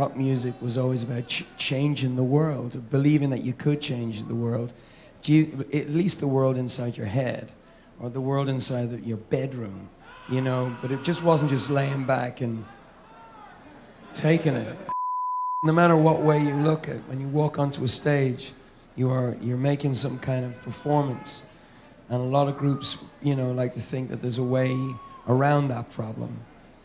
rock music was always about changing the world, believing that you could change the world, at least the world inside your head, or the world inside your bedroom, you know. But it just wasn't just laying back and taking it. No matter what way you look at, when you walk onto a stage, you're making some kind of performance. And a lot of groups, you know, like to think that there's a way around that problem.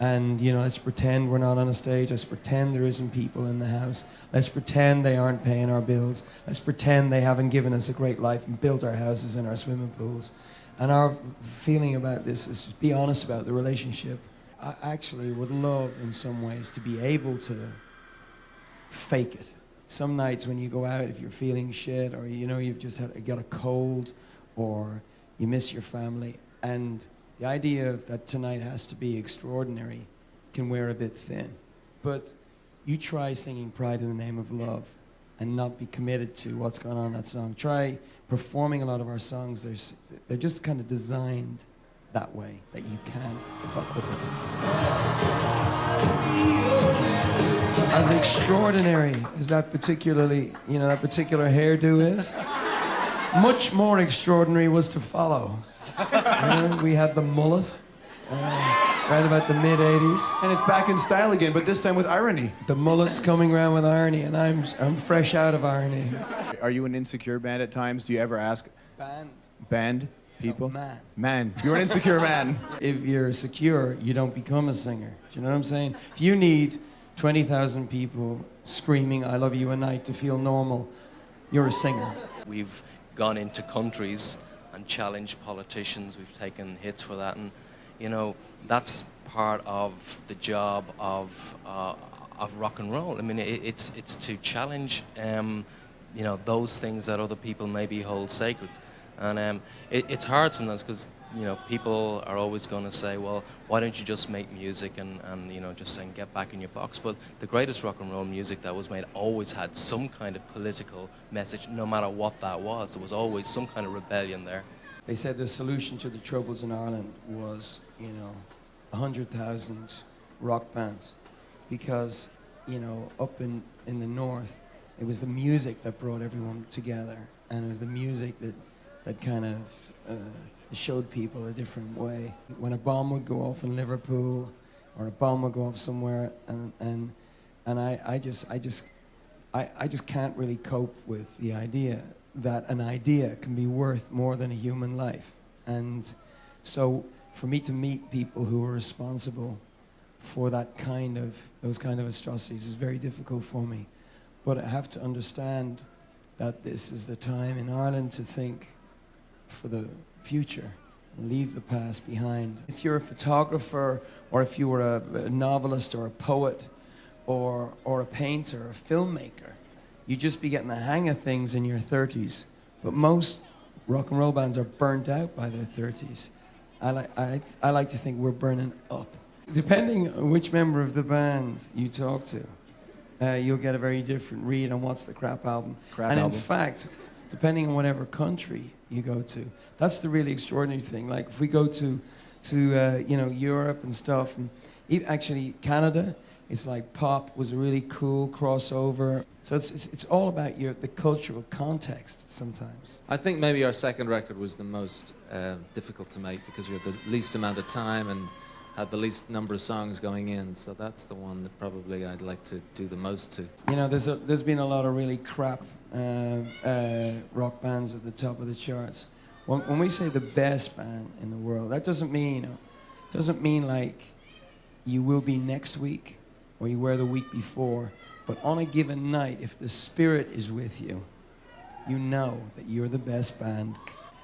And, you know, let's pretend we're not on a stage. Let's pretend there isn't people in the house. Let's pretend they aren't paying our bills. Let's pretend they haven't given us a great life and built our houses and our swimming pools. And our feeling about this is to be honest about the relationship. I actually would love, in some ways, to be able to fake it. Some nights when you go out, if you're feeling shit, or, you know, you've just got a cold, or you miss your family, and the idea of that tonight has to be extraordinary can wear a bit thin. But you try singing Pride in the Name of Love and not be committed to what's going on in that song. Try performing a lot of our songs. They're just kind of designed that way, that you can't fuck with them. As extraordinary as that particularly, you know, that particular hairdo is, much more extraordinary was to follow. We had the mullet, right about the mid-'80s. And it's back in style again, but this time with irony. The mullet's coming around with irony, and I'm fresh out of irony. Are you an insecure band at times? Do you ever ask? Band? People? No, man. Man. You're an insecure man. If you're secure, you don't become a singer. Do you know what I'm saying? If you need 20,000 people screaming, "I love you" a night to feel normal, you're a singer. We've gone into countries and challenged politicians. We've taken hits for that, and you know that's part of the job of rock and roll. I mean, it's to challenge you know, those things that other people maybe hold sacred, and it's hard sometimes because you know people are always going to say, well, why don't you just make music and you know just saying get back in your box. But the greatest rock and roll music that was made always had some kind of political message, no matter what that was. There was always some kind of rebellion there. They said the solution to the troubles in Ireland was, you know, 100,000 rock bands, because, you know, up in the north, it was the music that brought everyone together, and it was the music that kind of showed people a different way. When a bomb would go off in Liverpool, or a bomb would go off somewhere, and I just can't really cope with the idea that an idea can be worth more than a human life. And so for me to meet people who are responsible for those kind of atrocities is very difficult for me. But I have to understand that this is the time in Ireland to think for the future and leave the past behind. If you're a photographer, or if you were a novelist or a poet or a painter or a filmmaker, you'd just be getting the hang of things in your 30s. But most rock and roll bands are burnt out by their 30s. I like to think we're burning up. Depending on which member of the band you talk to, you'll get a very different read on what's the crap album. In fact, depending on whatever country you go to, that's the really extraordinary thing. Like if we go to you know, Europe and stuff, and actually Canada, it's like pop was a really cool crossover. So it's all about the cultural context sometimes. I think maybe our second record was the most difficult to make because we had the least amount of time and had the least number of songs going in. So that's the one that probably I'd like to do the most to. You know, there's been a lot of really crap rock bands at the top of the charts. When we say the best band in the world, that doesn't mean like you will be next week or you were the week before. But on a given night, if the spirit is with you, you know that you're the best band.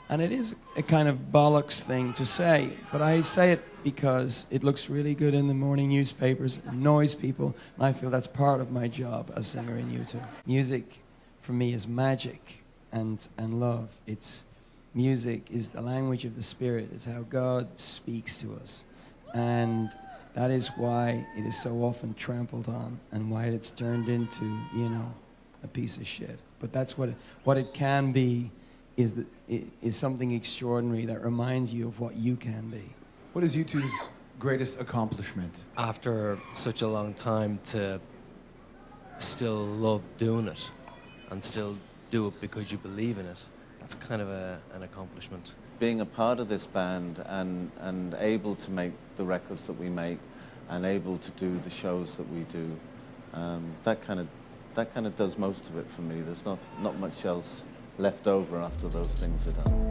And it is a kind of bollocks thing to say, but I say it because it looks really good in the morning newspapers, annoys people, and I feel that's part of my job as singer in U2. Music, for me, is magic and love. Music is the language of the spirit. It's how God speaks to us. And that is why it is so often trampled on and why it's turned into, you know, a piece of shit. But that's what it can be, is something extraordinary that reminds you of what you can be. What is U2's greatest accomplishment? After such a long time to still love doing it and still do it because you believe in it, that's kind of an accomplishment. Being a part of this band and able to make the records that we make and able to do the shows that we do, that kind of does most of it for me. There's not much else left over after those things are done.